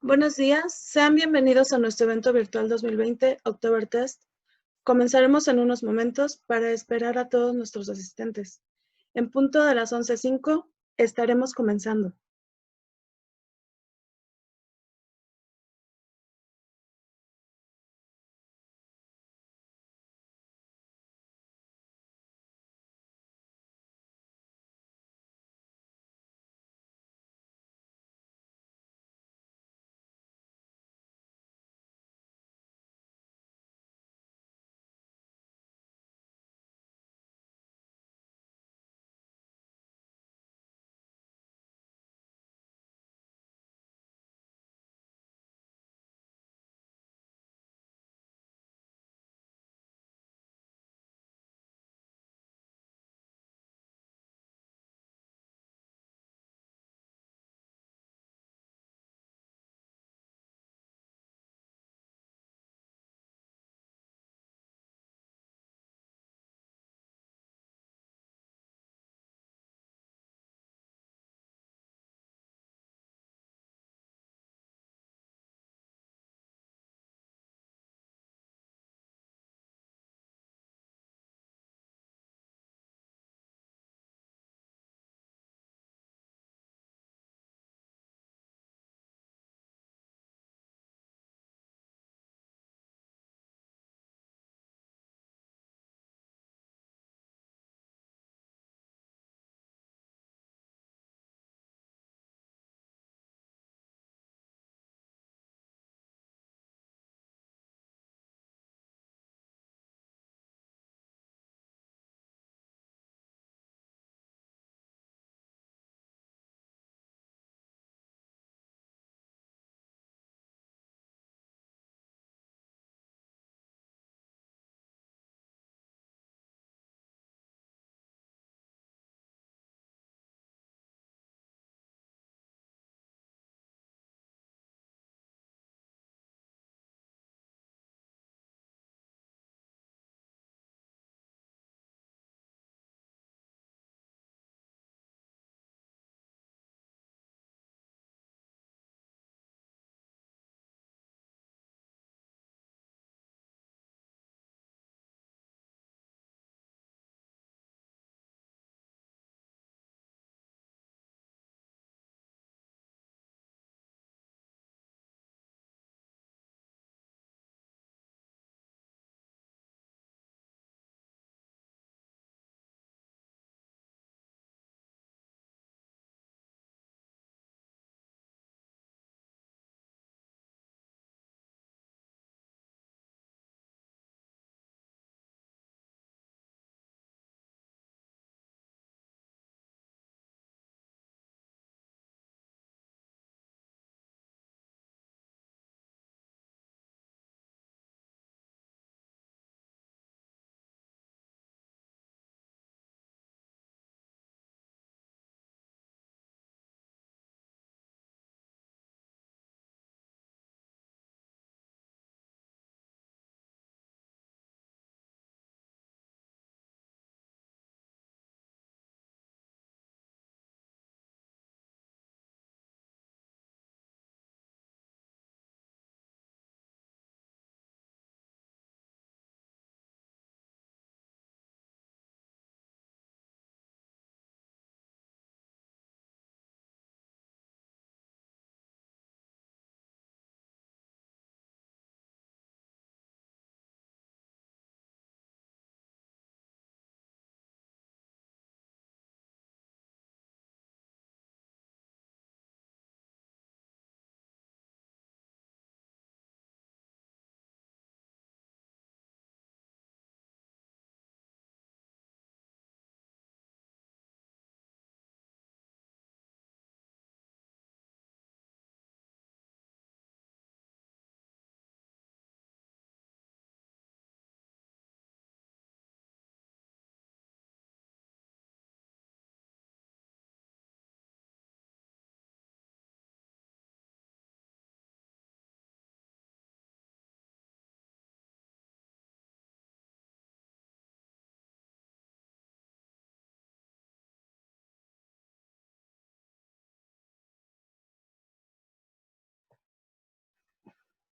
Buenos días, sean bienvenidos a nuestro evento virtual 2020 Oktoberfest. Comenzaremos en unos momentos para esperar a todos nuestros asistentes. En punto de las 11:05 estaremos comenzando.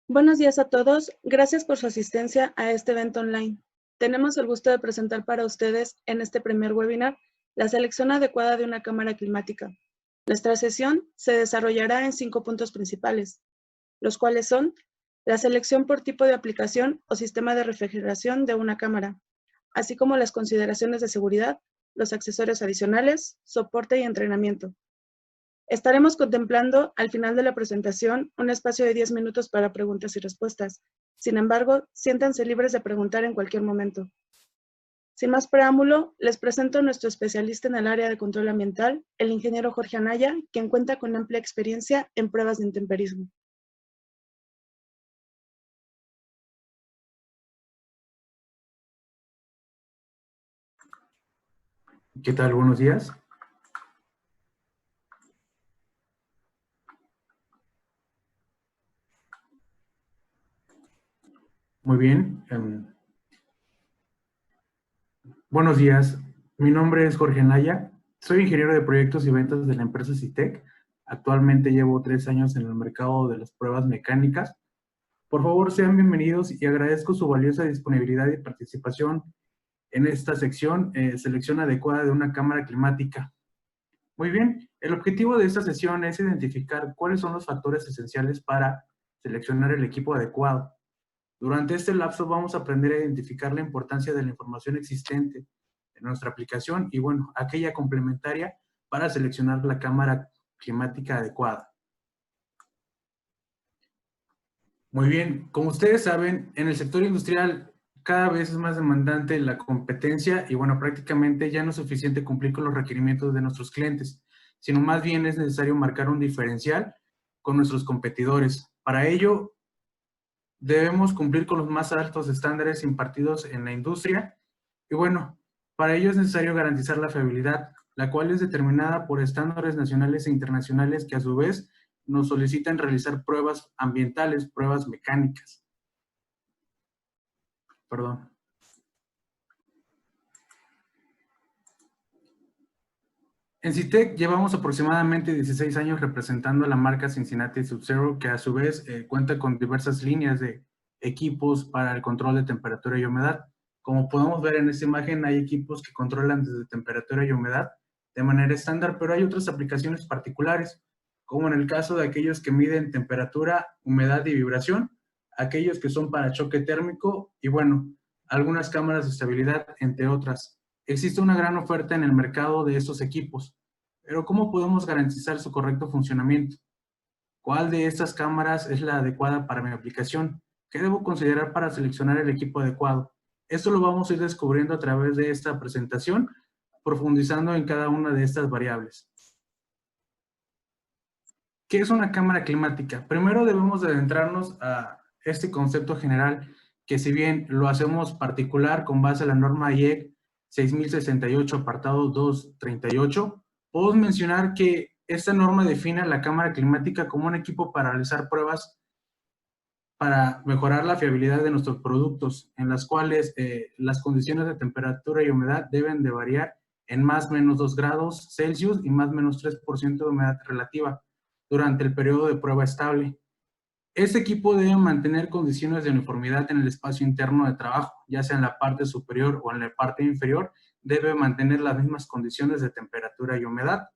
Buenos días a todos. Gracias por su asistencia a este evento online. Tenemos el gusto de presentar para ustedes en este primer webinar la selección adecuada de una cámara climática. Nuestra sesión se desarrollará en 5 puntos principales, los cuales son la selección por tipo de aplicación o sistema de refrigeración de una cámara, así como las consideraciones de seguridad, los accesorios adicionales, soporte y entrenamiento. Estaremos contemplando al final de la presentación un espacio de 10 minutos para preguntas y respuestas. Sin embargo, siéntanse libres de preguntar en cualquier momento. Sin más preámbulo, les presento a nuestro especialista en el área de control ambiental, el ingeniero Jorge Anaya, quien cuenta con amplia experiencia en pruebas de intemperismo. ¿Qué tal? Buenos días. Muy bien. Buenos días. Mi nombre es Jorge Anaya. Soy ingeniero de proyectos y ventas de la empresa CITEC. Actualmente llevo 3 años en el mercado de las pruebas mecánicas. Por favor, sean bienvenidos y agradezco su valiosa disponibilidad y participación en esta sección, selección adecuada de una cámara climática. Muy bien. El objetivo de esta sesión es identificar cuáles son los factores esenciales para seleccionar el equipo adecuado. Durante este lapso vamos a aprender a identificar la importancia de la información existente en nuestra aplicación y, bueno, aquella complementaria para seleccionar la cámara climática adecuada. Muy bien, como ustedes saben, en el sector industrial cada vez es más demandante la competencia y, bueno, prácticamente ya no es suficiente cumplir con los requerimientos de nuestros clientes, sino más bien es necesario marcar un diferencial con nuestros competidores. Para ello, debemos cumplir con los más altos estándares impartidos en la industria y, bueno, para ello es necesario garantizar la fiabilidad, la cual es determinada por estándares nacionales e internacionales que a su vez nos solicitan realizar pruebas ambientales, pruebas mecánicas. Perdón. En CITEC llevamos aproximadamente 16 años representando a la marca Cincinnati Sub-Zero, que a su vez cuenta con diversas líneas de equipos para el control de temperatura y humedad. Como podemos ver en esta imagen, hay equipos que controlan desde temperatura y humedad de manera estándar, pero hay otras aplicaciones particulares, como en el caso de aquellos que miden temperatura, humedad y vibración, aquellos que son para choque térmico y, bueno, algunas cámaras de estabilidad, entre otras. Existe una gran oferta en el mercado de estos equipos, pero ¿cómo podemos garantizar su correcto funcionamiento? ¿Cuál de estas cámaras es la adecuada para mi aplicación? ¿Qué debo considerar para seleccionar el equipo adecuado? Esto lo vamos a ir descubriendo a través de esta presentación, profundizando en cada una de estas variables. ¿Qué es una cámara climática? Primero debemos de adentrarnos a este concepto general, que si bien lo hacemos particular con base a la norma IEC 6068, apartado 238, podemos mencionar que esta norma define la cámara climática como un equipo para realizar pruebas para mejorar la fiabilidad de nuestros productos, en las cuales las condiciones de temperatura y humedad deben de variar en más o menos 2 grados Celsius y más o menos 3% de humedad relativa durante el periodo de prueba estable. Este equipo debe mantener condiciones de uniformidad en el espacio interno de trabajo, ya sea en la parte superior o en la parte inferior, debe mantener las mismas condiciones de temperatura y humedad.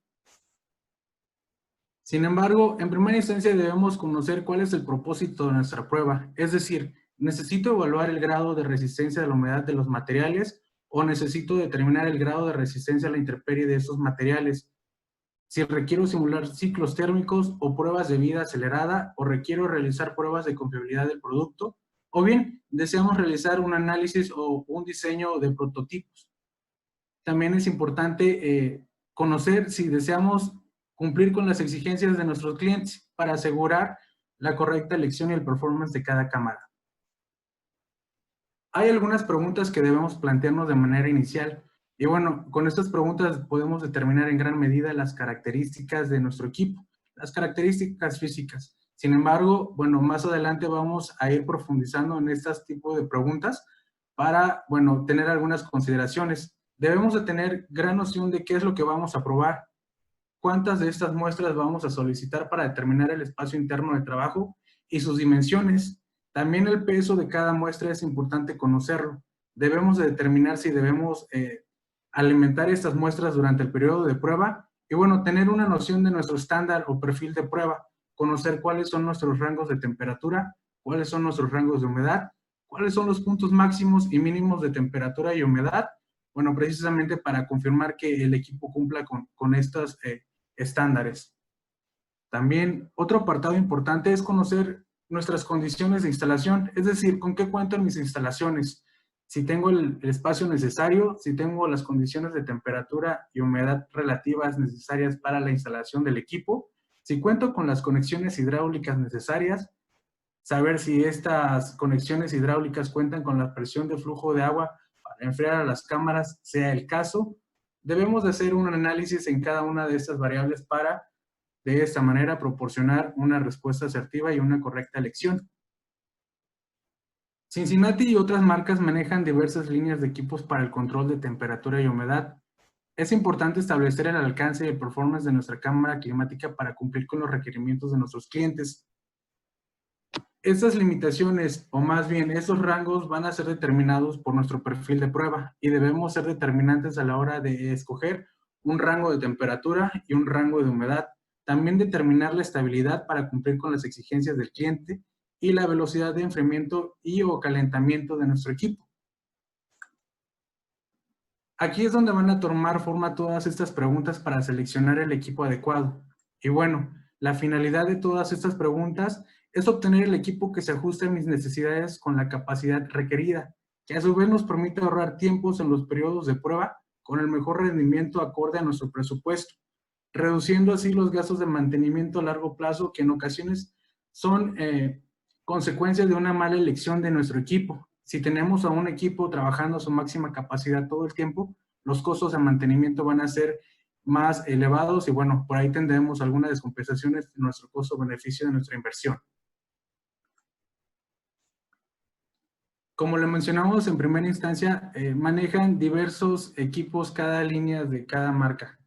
Sin embargo, en primera instancia debemos conocer cuál es el propósito de nuestra prueba, es decir, ¿necesito evaluar el grado de resistencia a la humedad de los materiales o necesito determinar el grado de resistencia a la intemperie de estos materiales? Si requiero simular ciclos térmicos o pruebas de vida acelerada o requiero realizar pruebas de confiabilidad del producto, o bien deseamos realizar un análisis o un diseño de prototipos. También es importante conocer si deseamos cumplir con las exigencias de nuestros clientes para asegurar la correcta elección y el performance de cada cámara. Hay algunas preguntas que debemos plantearnos de manera inicial. Y, bueno, con estas preguntas podemos determinar en gran medida las características de nuestro equipo, las características físicas. Sin embargo, bueno, más adelante vamos a ir profundizando en estos tipos de preguntas para, bueno, tener algunas consideraciones. Debemos de tener gran noción de qué es lo que vamos a probar, cuántas de estas muestras vamos a solicitar para determinar el espacio interno de trabajo y sus dimensiones, También el peso de cada muestra es importante conocerlo. Debemos de determinar si debemos alimentar estas muestras durante el periodo de prueba y bueno, tener una noción de nuestro estándar o perfil de prueba, conocer cuáles son nuestros rangos de temperatura, cuáles son nuestros rangos de humedad, cuáles son los puntos máximos y mínimos de temperatura y humedad, bueno, precisamente para confirmar que el equipo cumpla con estos estándares. También otro apartado importante es conocer nuestras condiciones de instalación, es decir, con qué cuentan mis instalaciones, si tengo el espacio necesario, si tengo las condiciones de temperatura y humedad relativas necesarias para la instalación del equipo, si cuento con las conexiones hidráulicas necesarias, saber si estas conexiones hidráulicas cuentan con la presión de flujo de agua para enfriar a las cámaras, sea el caso. Debemos de hacer un análisis en cada una de estas variables para, de esta manera, proporcionar una respuesta asertiva y una correcta elección. Cincinnati y otras marcas manejan diversas líneas de equipos para el control de temperatura y humedad. Es importante establecer el alcance y el performance de nuestra cámara climática para cumplir con los requerimientos de nuestros clientes. Estas limitaciones, o más bien estos rangos, van a ser determinados por nuestro perfil de prueba y debemos ser determinantes a la hora de escoger un rango de temperatura y un rango de humedad. También determinar la estabilidad para cumplir con las exigencias del cliente y la velocidad de enfriamiento y o calentamiento de nuestro equipo. Aquí es donde van a tomar forma todas estas preguntas para seleccionar el equipo adecuado. Y bueno, la finalidad de todas estas preguntas es obtener el equipo que se ajuste a mis necesidades con la capacidad requerida, que a su vez nos permite ahorrar tiempos en los periodos de prueba con el mejor rendimiento acorde a nuestro presupuesto, reduciendo así los gastos de mantenimiento a largo plazo que en ocasiones son consecuencia de una mala elección de nuestro equipo. Si tenemos a un equipo trabajando a su máxima capacidad todo el tiempo, los costos de mantenimiento van a ser más elevados y bueno, por ahí tendremos algunas descompensaciones de nuestro costo-beneficio de nuestra inversión. Como lo mencionamos en primera instancia, manejan diversos equipos cada línea de cada marca.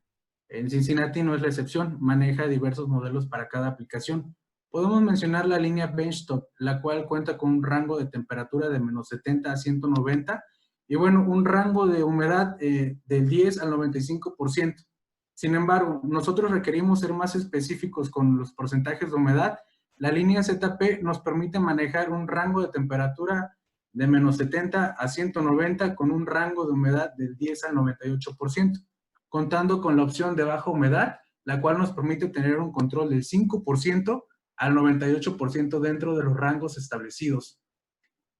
En Cincinnati no es la excepción, maneja diversos modelos para cada aplicación. Podemos mencionar la línea Benchtop, la cual cuenta con un rango de temperatura de menos 70 a 190 y bueno, un rango de humedad del 10 al 95%. Sin embargo, nosotros requerimos ser más específicos con los porcentajes de humedad. La línea ZP nos permite manejar un rango de temperatura de menos 70 a 190 con un rango de humedad del 10 al 98%, contando con la opción de baja humedad, la cual nos permite tener un control del 5% al 98% dentro de los rangos establecidos.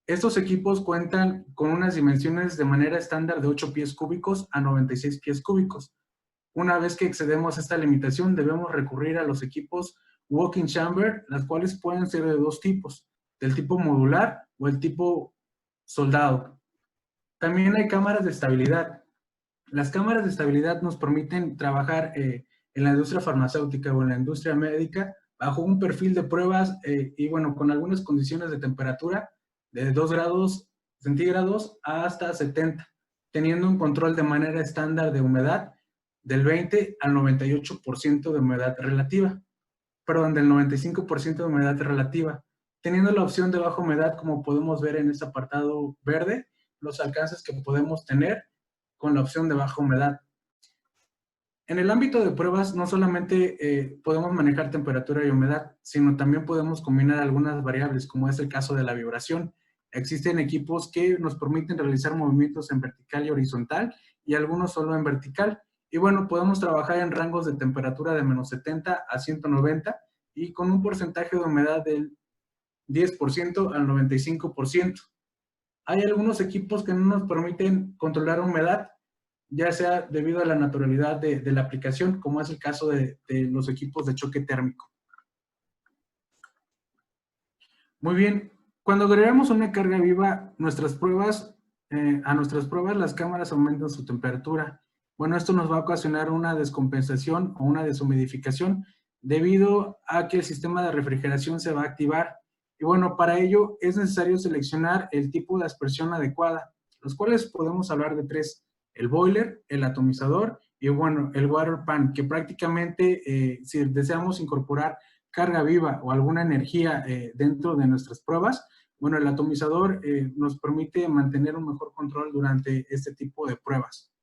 Estos equipos cuentan con unas dimensiones de manera estándar de 8 pies cúbicos a 96 pies cúbicos. Una vez que excedemos esta limitación, debemos recurrir a los equipos walk-in chamber, las cuales pueden ser de dos tipos, del tipo modular o el tipo soldado. También hay cámaras de estabilidad. Las cámaras de estabilidad nos permiten trabajar en la industria farmacéutica o en la industria médica bajo un perfil de pruebas y bueno, con algunas condiciones de temperatura de 2 grados centígrados hasta 70, teniendo un control de manera estándar de humedad del 20 al 98% de humedad relativa, perdón, del 95% de humedad relativa, teniendo la opción de baja humedad, como podemos ver en este apartado verde, los alcances que podemos tener con la opción de baja humedad. En el ámbito de pruebas, no solamente podemos manejar temperatura y humedad, sino también podemos combinar algunas variables, como es el caso de la vibración. Existen equipos que nos permiten realizar movimientos en vertical y horizontal, y algunos solo en vertical. Y bueno, podemos trabajar en rangos de temperatura de menos 70 a 190 y con un porcentaje de humedad del 10% al 95%. Hay algunos equipos que no nos permiten controlar humedad, ya sea debido a la naturalidad de la aplicación, como es el caso de los equipos de choque térmico. Muy bien, cuando agregamos una carga viva a nuestras pruebas las cámaras aumentan su temperatura. Bueno, esto nos va a ocasionar una descompensación o una deshumidificación debido a que el sistema de refrigeración se va a activar. Y bueno, para ello es necesario seleccionar el tipo de aspersión adecuada, los cuales podemos hablar de tres: el boiler, el atomizador y bueno, el water pan, que prácticamente si deseamos incorporar carga viva o alguna energía dentro de nuestras pruebas, Bueno, el atomizador nos permite mantener un mejor control durante este tipo de pruebas.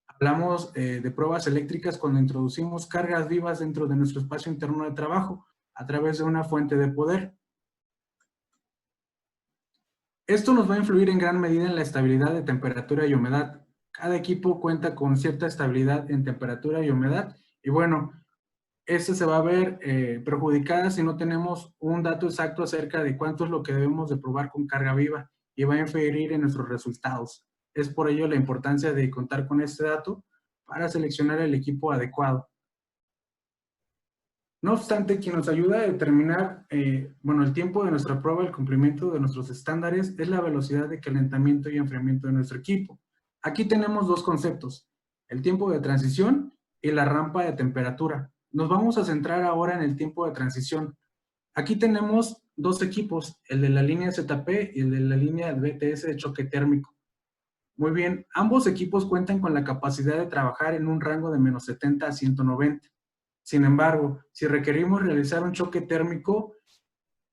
Hablamos de pruebas eléctricas cuando introducimos cargas vivas dentro de nuestro espacio interno de trabajo a través de una fuente de poder. Esto nos va a influir en gran medida en la estabilidad de temperatura y humedad. Cada equipo cuenta con cierta estabilidad en temperatura y humedad y bueno, esta se va a ver perjudicada si no tenemos un dato exacto acerca de cuánto es lo que debemos de probar con carga viva y va a inferir en nuestros resultados. Es por ello la importancia de contar con este dato para seleccionar el equipo adecuado. No obstante, quien nos ayuda a determinar el tiempo de nuestra prueba, el cumplimiento de nuestros estándares, es la velocidad de calentamiento y enfriamiento de nuestro equipo. Aquí tenemos dos conceptos, el tiempo de transición y la rampa de temperatura. Nos vamos a centrar ahora en el tiempo de transición. Aquí tenemos dos equipos, el de la línea ZP y el de la línea BTS de choque térmico. Muy bien, ambos equipos cuentan con la capacidad de trabajar en un rango de menos 70 a 190. Sin embargo, si requerimos realizar un choque térmico,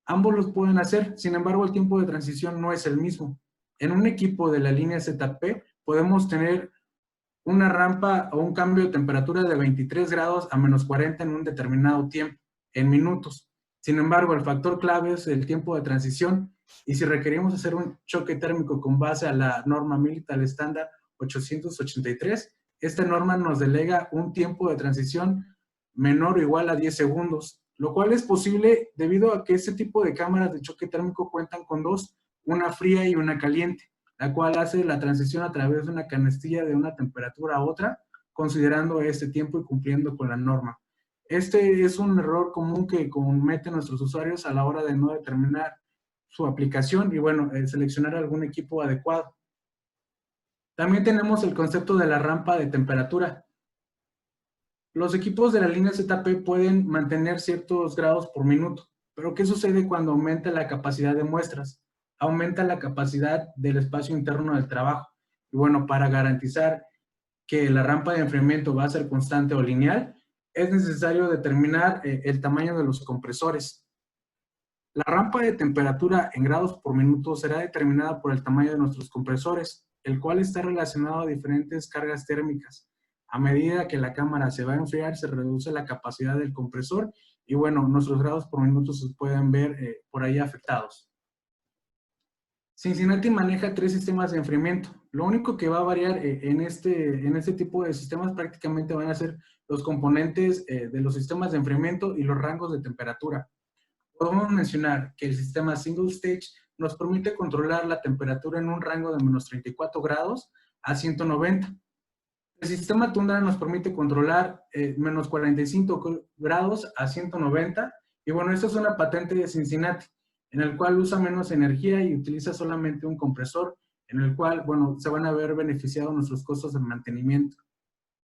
ambos los pueden hacer. Sin embargo, el tiempo de transición no es el mismo. En un equipo de la línea ZP podemos tener una rampa o un cambio de temperatura de 23 grados a menos 40 en un determinado tiempo, en minutos. Sin embargo, el factor clave es el tiempo de transición y si requerimos hacer un choque térmico con base a la norma Militar Estándar 883, esta norma nos delega un tiempo de transición menor o igual a 10 segundos, lo cual es posible debido a que este tipo de cámaras de choque térmico cuentan con dos, una fría y una caliente, la cual hace la transición a través de una canastilla de una temperatura a otra, considerando este tiempo y cumpliendo con la norma. Este es un error común que cometen nuestros usuarios a la hora de no determinar su aplicación y bueno, seleccionar algún equipo adecuado. También tenemos el concepto de la rampa de temperatura. Los equipos de la línea ZP pueden mantener ciertos grados por minuto, pero ¿qué sucede cuando aumenta la capacidad de muestras? Aumenta la capacidad del espacio interno del trabajo. Y bueno, para garantizar que la rampa de enfriamiento va a ser constante o lineal, es necesario determinar el tamaño de los compresores. La rampa de temperatura en grados por minuto será determinada por el tamaño de nuestros compresores, el cual está relacionado a diferentes cargas térmicas. A medida que la cámara se va a enfriar, se reduce la capacidad del compresor y bueno, nuestros grados por minuto se pueden ver por ahí afectados. Cincinnati maneja 3 sistemas de enfriamiento. Lo único que va a variar en este tipo de sistemas prácticamente van a ser los componentes de los sistemas de enfriamiento y los rangos de temperatura. Podemos mencionar que el sistema Single Stage nos permite controlar la temperatura en un rango de menos 34 grados a 190. El sistema Tundra nos permite controlar menos 45 grados a 190. Y bueno, esto es una patente de Cincinnati, en el cual usa menos energía y utiliza solamente un compresor, en el cual, bueno, se van a ver beneficiados nuestros costos de mantenimiento.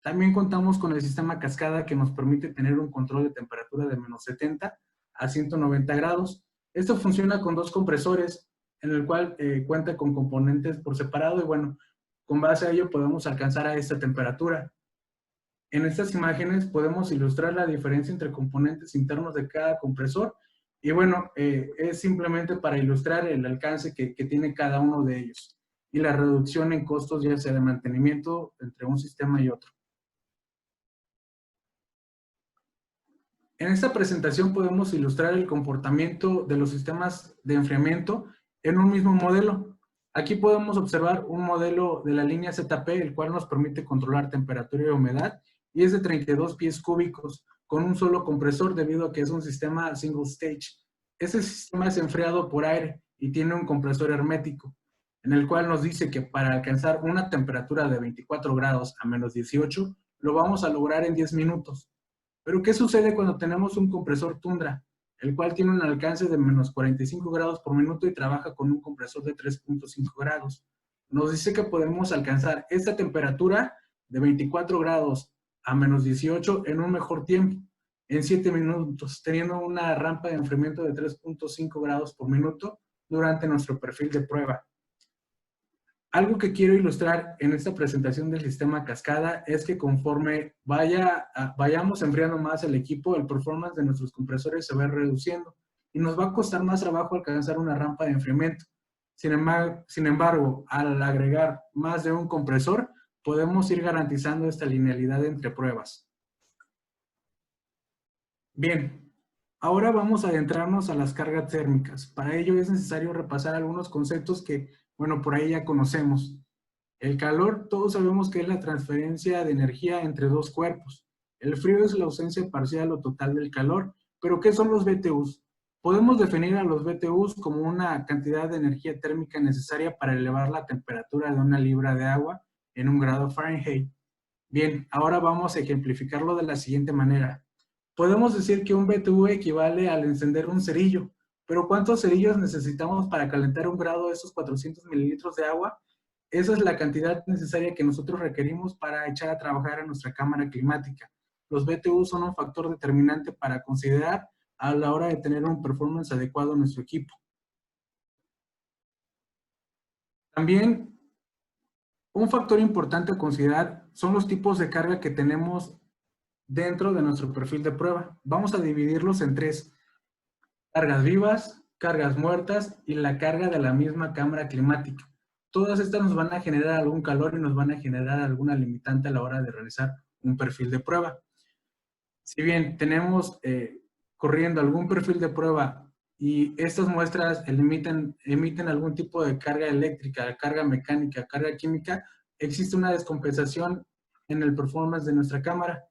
También contamos con el sistema Cascada que nos permite tener un control de temperatura de menos 70 a 190 grados. Esto funciona con dos compresores, en el cual cuenta con componentes por separado y bueno, con base a ello podemos alcanzar a esta temperatura. En estas imágenes podemos ilustrar la diferencia entre componentes internos de cada compresor y bueno, es simplemente para ilustrar el alcance que tiene cada uno de ellos y la reducción en costos ya sea de mantenimiento entre un sistema y otro. En esta presentación podemos ilustrar el comportamiento de los sistemas de enfriamiento en un mismo modelo. Aquí podemos observar un modelo de la línea ZP, el cual nos permite controlar temperatura y humedad, y es de 32 pies cúbicos, con un solo compresor debido a que es un sistema single stage. Este sistema es enfriado por aire y tiene un compresor hermético, en el cual nos dice que para alcanzar una temperatura de 24 grados a menos 18, lo vamos a lograr en 10 minutos. Pero ¿qué sucede cuando tenemos un compresor Tundra, el cual tiene un alcance de menos 45 grados por minuto y trabaja con un compresor de 3.5 grados? Nos dice que podemos alcanzar esta temperatura de 24 grados a menos 18 en un mejor tiempo, en 7 minutos, teniendo una rampa de enfriamiento de 3.5 grados por minuto durante nuestro perfil de prueba. Algo que quiero ilustrar en esta presentación del sistema Cascada es que conforme vayamos enfriando más el equipo, el performance de nuestros compresores se va reduciendo. y nos va a costar más trabajo alcanzar una rampa de enfriamiento. Sin embargo, al agregar más de un compresor, podemos ir garantizando esta linealidad entre pruebas. Bien, ahora vamos a adentrarnos a las cargas térmicas. Para ello es necesario repasar algunos conceptos que, bueno, por ahí ya conocemos. El calor, todos sabemos que es la transferencia de energía entre dos cuerpos. El frío es la ausencia parcial o total del calor. ¿Pero qué son los BTUs? Podemos definir a los BTUs como una cantidad de energía térmica necesaria para elevar la temperatura de una libra de agua en 1 grado Fahrenheit. Bien, ahora vamos a ejemplificarlo de la siguiente manera. Podemos decir que un BTU equivale al encender un cerillo, pero ¿cuántos cerillos necesitamos para calentar 1 grado de esos 400 mililitros de agua? Esa es la cantidad necesaria que nosotros requerimos para echar a trabajar a nuestra cámara climática. Los BTU son un factor determinante para considerar a la hora de tener un performance adecuado en nuestro equipo. También, un factor importante a considerar son los tipos de carga que tenemos dentro de nuestro perfil de prueba. Vamos a dividirlos en 3. Cargas vivas, cargas muertas y la carga de la misma cámara climática. Todas estas nos van a generar algún calor y nos van a generar alguna limitante a la hora de realizar un perfil de prueba. Si bien tenemos corriendo algún perfil de prueba y estas muestras emiten algún tipo de carga eléctrica, carga mecánica, carga química, existe una descompensación en el performance de nuestra cámara.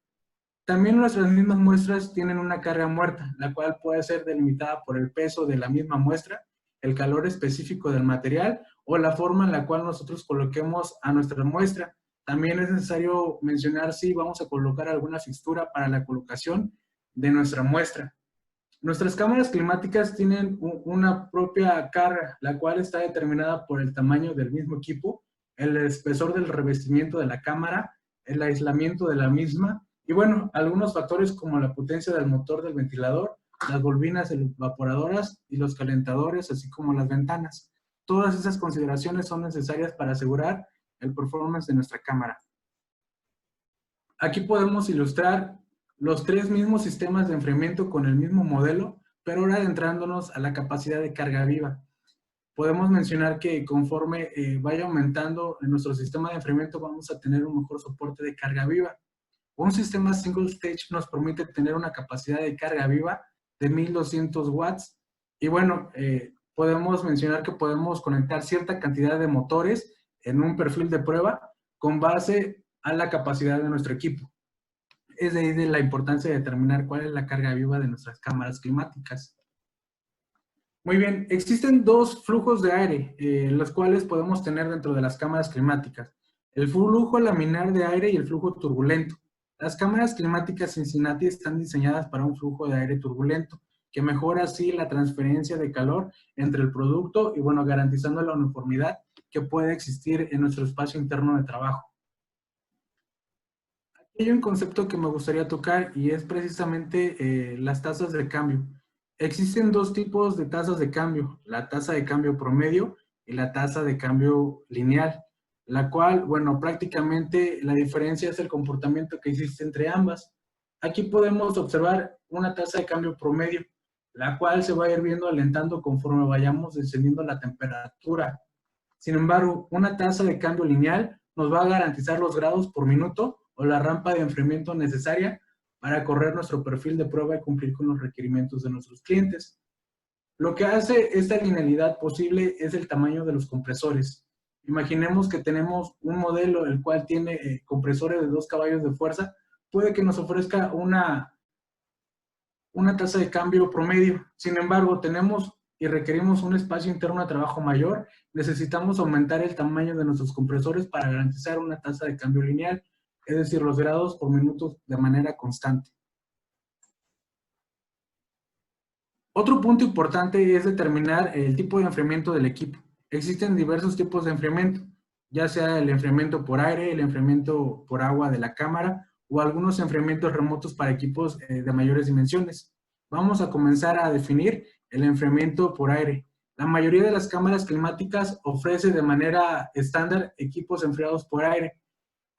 También nuestras mismas muestras tienen una carga muerta, la cual puede ser delimitada por el peso de la misma muestra, el calor específico del material o la forma en la cual nosotros coloquemos a nuestra muestra. También es necesario mencionar si vamos a colocar alguna fixtura para la colocación de nuestra muestra. Nuestras cámaras climáticas tienen una propia carga, la cual está determinada por el tamaño del mismo equipo, el espesor del revestimiento de la cámara, el aislamiento de la misma, y bueno, algunos factores como la potencia del motor del ventilador, las bobinas evaporadoras y los calentadores, así como las ventanas. Todas esas consideraciones son necesarias para asegurar el performance de nuestra cámara. Aquí podemos ilustrar los 3 mismos sistemas de enfriamiento con el mismo modelo, pero ahora adentrándonos a la capacidad de carga viva. Podemos mencionar que conforme vaya aumentando en nuestro sistema de enfriamiento vamos a tener un mejor soporte de carga viva. Un sistema single stage nos permite tener una capacidad de carga viva de 1200 watts. Y bueno, podemos mencionar que podemos conectar cierta cantidad de motores en un perfil de prueba con base a la capacidad de nuestro equipo. Es de ahí de la importancia de determinar cuál es la carga viva de nuestras cámaras climáticas. Muy bien, existen 2 flujos de aire, los cuales podemos tener dentro de las cámaras climáticas. El flujo laminar de aire y el flujo turbulento. Las cámaras climáticas Cincinnati están diseñadas para un flujo de aire turbulento, que mejora así la transferencia de calor entre el producto y, bueno, garantizando la uniformidad que puede existir en nuestro espacio interno de trabajo. Aquí hay un concepto que me gustaría tocar y es precisamente las tasas de cambio. Existen 2 tipos de tasas de cambio, la tasa de cambio promedio y la tasa de cambio lineal, la cual, bueno, prácticamente la diferencia es el comportamiento que existe entre ambas. Aquí podemos observar una tasa de cambio promedio, la cual se va a ir viendo alentando conforme vayamos descendiendo la temperatura. Sin embargo, una tasa de cambio lineal nos va a garantizar los grados por minuto o la rampa de enfriamiento necesaria para correr nuestro perfil de prueba y cumplir con los requerimientos de nuestros clientes. Lo que hace esta linealidad posible es el tamaño de los compresores. Imaginemos que tenemos un modelo el cual tiene compresores de 2 caballos de fuerza, puede que nos ofrezca una tasa de cambio promedio. Sin embargo, tenemos y requerimos un espacio interno de trabajo mayor, necesitamos aumentar el tamaño de nuestros compresores para garantizar una tasa de cambio lineal, es decir, los grados por minuto de manera constante. Otro punto importante es determinar el tipo de enfriamiento del equipo. Existen diversos tipos de enfriamiento, ya sea el enfriamiento por aire, el enfriamiento por agua de la cámara o algunos enfriamientos remotos para equipos de mayores dimensiones. Vamos a comenzar a definir el enfriamiento por aire. La mayoría de las cámaras climáticas ofrece de manera estándar equipos enfriados por aire.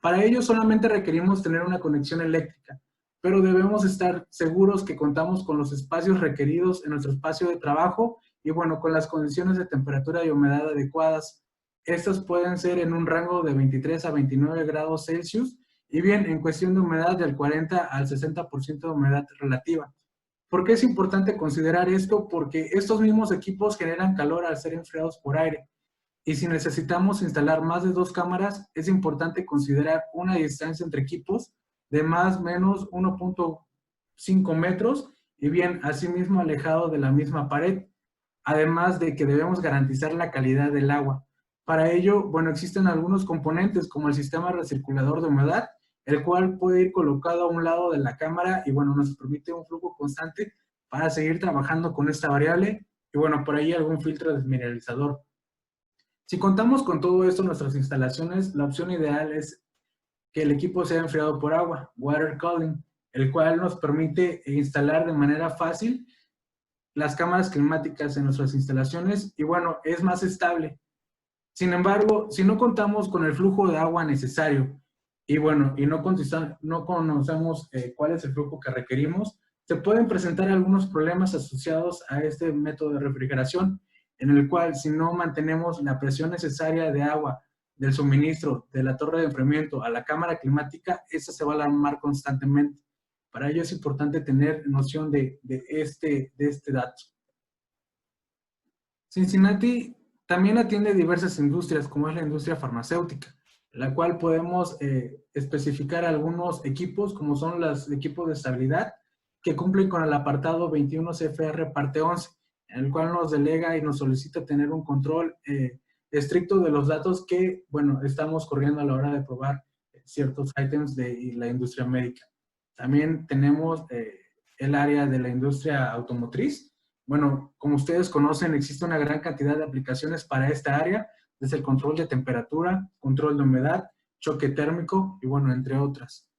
Para ello solamente requerimos tener una conexión eléctrica, pero debemos estar seguros que contamos con los espacios requeridos en nuestro espacio de trabajo y bueno, con las condiciones de temperatura y humedad adecuadas. Estas pueden ser en un rango de 23 a 29 grados Celsius y bien, en cuestión de humedad del 40 al 60% de humedad relativa. ¿Por qué es importante considerar esto? Porque estos mismos equipos generan calor al ser enfriados por aire. Y si necesitamos instalar más de 2 cámaras, es importante considerar una distancia entre equipos de más o menos 1.5 metros y bien, asimismo alejado de la misma pared. Además de que debemos garantizar la calidad del agua. Para ello, bueno, existen algunos componentes como el sistema recirculador de humedad, el cual puede ir colocado a un lado de la cámara y bueno, nos permite un flujo constante para seguir trabajando con esta variable y bueno, por ahí algún filtro desmineralizador. Si contamos con todo esto en nuestras instalaciones, la opción ideal es que el equipo sea enfriado por agua, water cooling, el cual nos permite instalar de manera fácil las cámaras climáticas en nuestras instalaciones y bueno, es más estable. Sin embargo, si no contamos con el flujo de agua necesario y bueno, y no conocemos cuál es el flujo que requerimos, se pueden presentar algunos problemas asociados a este método de refrigeración, en el cual si no mantenemos la presión necesaria de agua del suministro de la torre de enfriamiento a la cámara climática, esta se va a alarmar constantemente. Para ello es importante tener noción de este dato. Cincinnati también atiende diversas industrias, como es la industria farmacéutica, la cual podemos especificar algunos equipos, como son los equipos de estabilidad, que cumplen con el apartado 21 CFR parte 11, en el cual nos delega y nos solicita tener un control estricto de los datos que, bueno, estamos corriendo a la hora de probar ciertos ítems de la industria médica. También tenemos el área de la industria automotriz. Bueno, como ustedes conocen, existe una gran cantidad de aplicaciones para esta área, desde el control de temperatura, control de humedad, choque térmico y bueno, entre otras.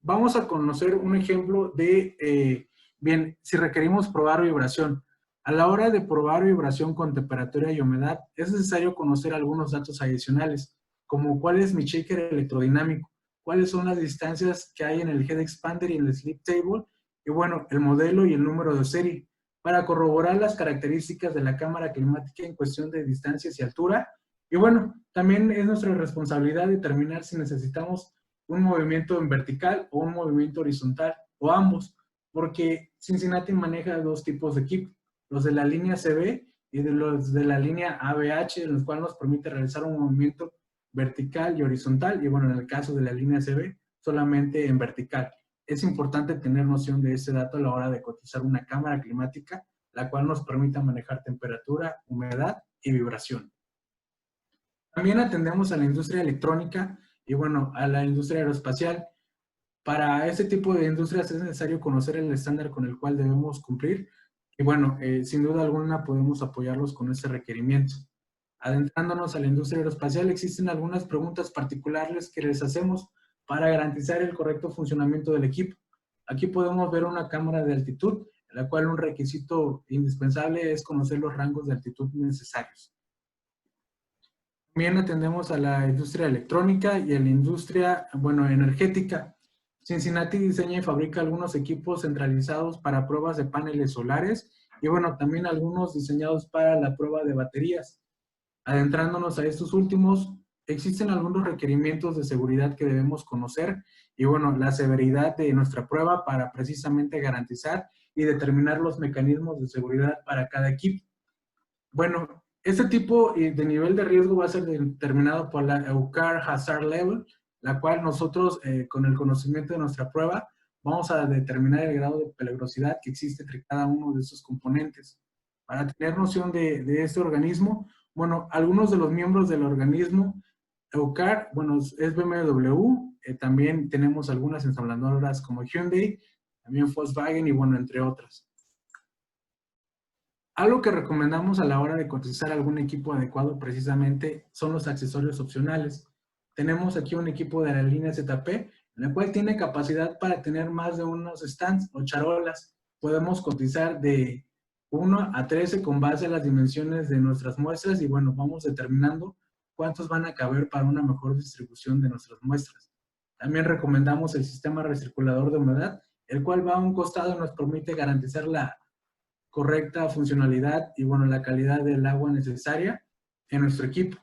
Vamos a conocer un ejemplo de, bien, si requerimos probar vibración. A la hora de probar vibración con temperatura y humedad, es necesario conocer algunos datos adicionales, como cuál es mi shaker electrodinámico, cuáles son las distancias que hay en el head expander y en el slip table, y bueno, el modelo y el número de serie, para corroborar las características de la cámara climática en cuestión de distancias y altura. Y bueno, también es nuestra responsabilidad determinar si necesitamos un movimiento en vertical o un movimiento horizontal, o ambos, porque Cincinnati maneja dos tipos de equipo, los de la línea CB y los de la línea ABH, en los cuales nos permite realizar un movimiento vertical y horizontal, y bueno, en el caso de la línea CB, solamente en vertical. Es importante tener noción de ese dato a la hora de cotizar una cámara climática, la cual nos permita manejar temperatura, humedad y vibración. También atendemos a la industria electrónica y bueno, a la industria aeroespacial. Para este tipo de industrias es necesario conocer el estándar con el cual debemos cumplir y bueno, sin duda alguna podemos apoyarlos con este requerimiento. Adentrándonos a la industria aeroespacial, existen algunas preguntas particulares que les hacemos para garantizar el correcto funcionamiento del equipo. Aquí podemos ver una cámara de altitud, en la cual un requisito indispensable es conocer los rangos de altitud necesarios. También atendemos a la industria electrónica y a la industria, bueno, energética. Cincinnati diseña y fabrica algunos equipos centralizados para pruebas de paneles solares y bueno, también algunos diseñados para la prueba de baterías. Adentrándonos a estos últimos, existen algunos requerimientos de seguridad que debemos conocer y bueno, la severidad de nuestra prueba para precisamente garantizar y determinar los mecanismos de seguridad para cada equipo. Bueno, este tipo de nivel de riesgo va a ser determinado por la EUCAR Hazard Level, la cual nosotros, con el conocimiento de nuestra prueba, vamos a determinar el grado de peligrosidad que existe entre cada uno de esos componentes. Para tener noción de este organismo, bueno, algunos de los miembros del organismo EUCAR, bueno, es BMW, también tenemos algunas ensambladoras como Hyundai, también Volkswagen y bueno, entre otras. Algo que recomendamos a la hora de cotizar algún equipo adecuado precisamente son los accesorios opcionales. Tenemos aquí un equipo de la línea ZP, en el cual tiene capacidad para tener más de unos stands o charolas. Podemos cotizar de 1 a 13 con base a las dimensiones de nuestras muestras y bueno, vamos determinando cuántos van a caber para una mejor distribución de nuestras muestras. También recomendamos el sistema recirculador de humedad, el cual va a un costado y nos permite garantizar la correcta funcionalidad y, bueno, la calidad del agua necesaria en nuestro equipo.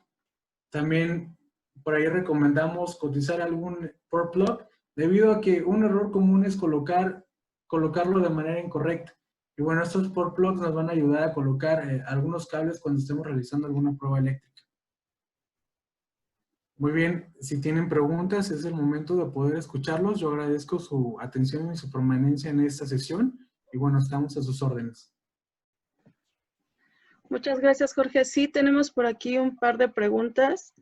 También por ahí recomendamos cotizar algún port plug, debido a que un error común es colocarlo de manera incorrecta. Y bueno, estos port plugs nos van a ayudar a colocar algunos cables cuando estemos realizando alguna prueba eléctrica. Muy bien, si tienen preguntas, es el momento de poder escucharlos. Yo agradezco su atención y su permanencia en esta sesión. Y bueno, estamos a sus órdenes. Muchas gracias, Jorge. Sí, tenemos por aquí un par de preguntas.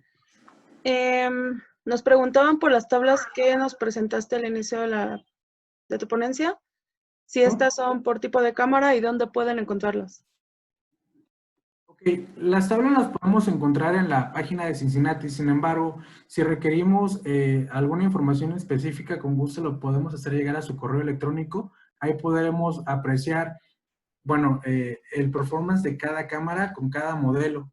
Nos preguntaban por las tablas que nos presentaste al inicio de tu ponencia, si estas son por tipo de cámara y dónde pueden encontrarlas. Ok, las tablas las podemos encontrar en la página de Cincinnati. Sin embargo, si requerimos alguna información específica, con gusto lo podemos hacer llegar a su correo electrónico. Ahí podremos apreciar, bueno, el performance de cada cámara con cada modelo.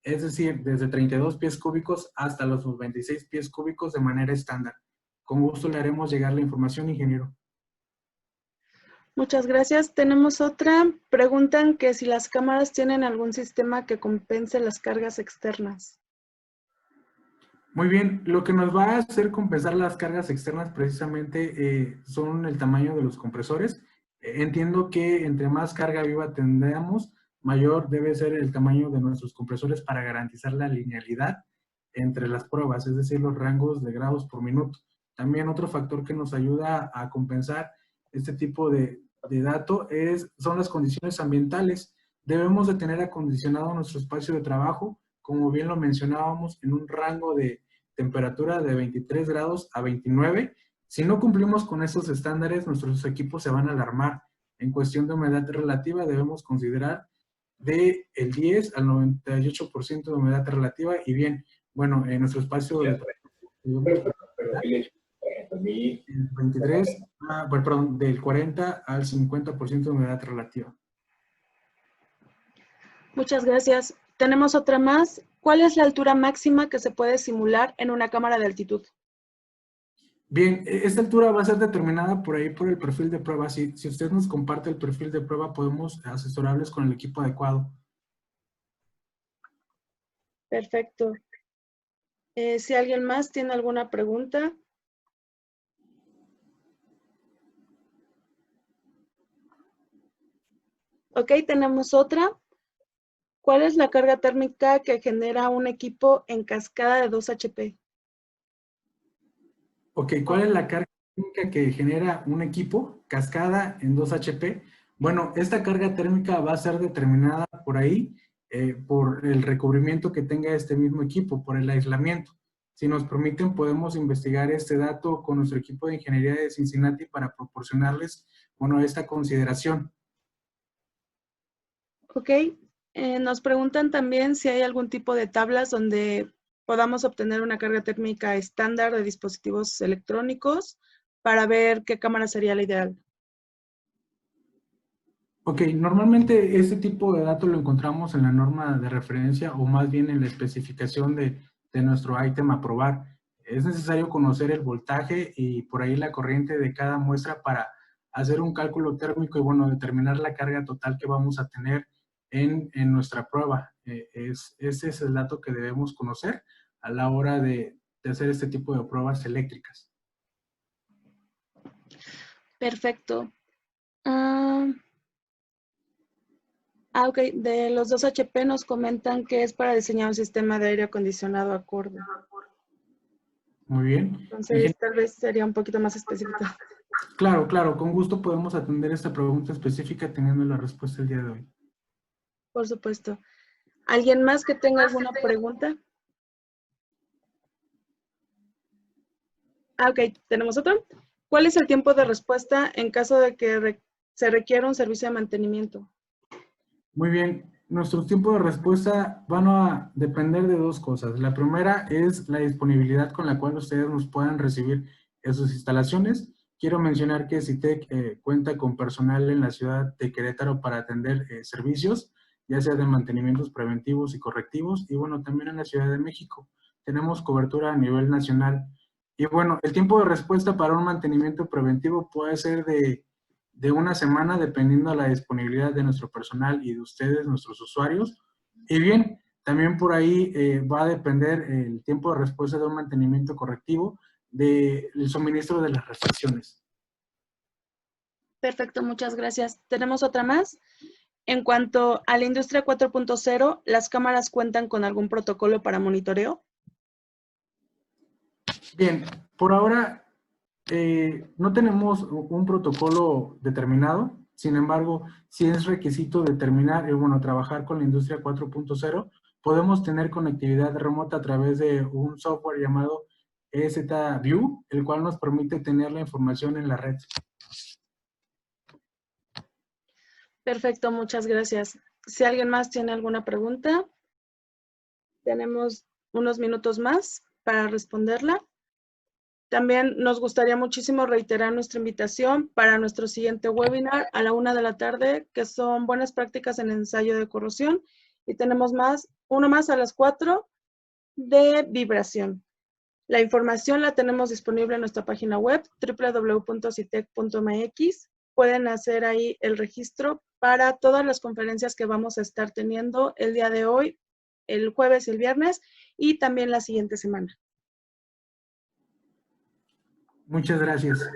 Es decir, desde 32 pies cúbicos hasta los 96 pies cúbicos de manera estándar. Con gusto le haremos llegar la información, ingeniero. Muchas gracias. Tenemos otra. Preguntan que si las cámaras tienen algún sistema que compense las cargas externas. Muy bien, lo que nos va a hacer compensar las cargas externas precisamente son el tamaño de los compresores. Entiendo que entre más carga viva tendamos, mayor debe ser el tamaño de nuestros compresores para garantizar la linealidad entre las pruebas, es decir, los rangos de grados por minuto. También otro factor que nos ayuda a compensar este tipo de dato son las condiciones ambientales. Debemos de tener acondicionado nuestro espacio de trabajo, como bien lo mencionábamos, en un rango de temperatura de 23 grados a 29. Si no cumplimos con esos estándares, nuestros equipos se van a alarmar. En cuestión de humedad relativa, debemos considerar del 10 al 98% de humedad relativa. Y bien, bueno, en nuestro espacio de 23, perdón, del 40 al 50% de humedad relativa. Muchas gracias. Tenemos otra más. ¿Cuál es la altura máxima que se puede simular en una cámara de altitud? Bien, esta altura va a ser determinada por ahí por el perfil de prueba. Si usted nos comparte el perfil de prueba, podemos asesorarles con el equipo adecuado. Perfecto. Si alguien más tiene alguna pregunta. Ok, tenemos otra. ¿Cuál es la carga térmica que genera un equipo en cascada de 2 HP? Ok, ¿cuál es la carga térmica que genera un equipo cascada en 2 HP? Bueno, esta carga térmica va a ser determinada por ahí, por el recubrimiento que tenga este mismo equipo, por el aislamiento. Si nos permiten, podemos investigar este dato con nuestro equipo de ingeniería de Cincinnati para proporcionarles, bueno, esta consideración. Ok, nos preguntan también si hay algún tipo de tablas donde podamos obtener una carga térmica estándar de dispositivos electrónicos para ver qué cámara sería la ideal. Ok, normalmente este tipo de datos lo encontramos en la norma de referencia o más bien en la especificación de nuestro ítem a probar. Es necesario conocer el voltaje y por ahí la corriente de cada muestra para hacer un cálculo térmico y, bueno, determinar la carga total que vamos a tener en nuestra prueba. Ese es el dato que debemos conocer a la hora de hacer este tipo de pruebas eléctricas. Perfecto. Ok, de los 2 HP nos comentan que es para diseñar un sistema de aire acondicionado acorde. Muy bien. Entonces, tal vez sería un poquito más específico. Claro, claro, con gusto podemos atender esta pregunta específica teniendo la respuesta el día de hoy. Por supuesto. ¿Alguien más que tenga alguna pregunta? Ok, tenemos otra. ¿Cuál es el tiempo de respuesta en caso de que se requiera un servicio de mantenimiento? Muy bien, nuestros tiempos de respuesta van a depender de dos cosas. La primera es la disponibilidad con la cual ustedes nos puedan recibir en sus instalaciones. Quiero mencionar que CITEC cuenta con personal en la ciudad de Querétaro para atender servicios, ya sea de mantenimientos preventivos y correctivos, y bueno, también en la Ciudad de México. Tenemos cobertura a nivel nacional. Y bueno, el tiempo de respuesta para un mantenimiento preventivo puede ser de una semana, dependiendo de la disponibilidad de nuestro personal y de ustedes, nuestros usuarios. Y bien, también por ahí va a depender el tiempo de respuesta de un mantenimiento correctivo del suministro de las refacciones. Perfecto, muchas gracias. Tenemos otra más. En cuanto a la industria 4.0, ¿las cámaras cuentan con algún protocolo para monitoreo? Bien, por ahora no tenemos un protocolo determinado, sin embargo, si es requisito determinar, bueno, trabajar con la industria 4.0, podemos tener conectividad remota a través de un software llamado EZView, el cual nos permite tener la información en la red. Perfecto, muchas gracias. Si alguien más tiene alguna pregunta, tenemos unos minutos más para responderla. También nos gustaría muchísimo reiterar nuestra invitación para nuestro siguiente webinar a la 1 de la tarde, que son buenas prácticas en ensayo de corrosión. Y tenemos uno más a las 4 de vibración. La información la tenemos disponible en nuestra página web, www.citec.mx. Pueden hacer ahí el registro para todas las conferencias que vamos a estar teniendo el día de hoy, el jueves y el viernes, y también la siguiente semana. Muchas gracias.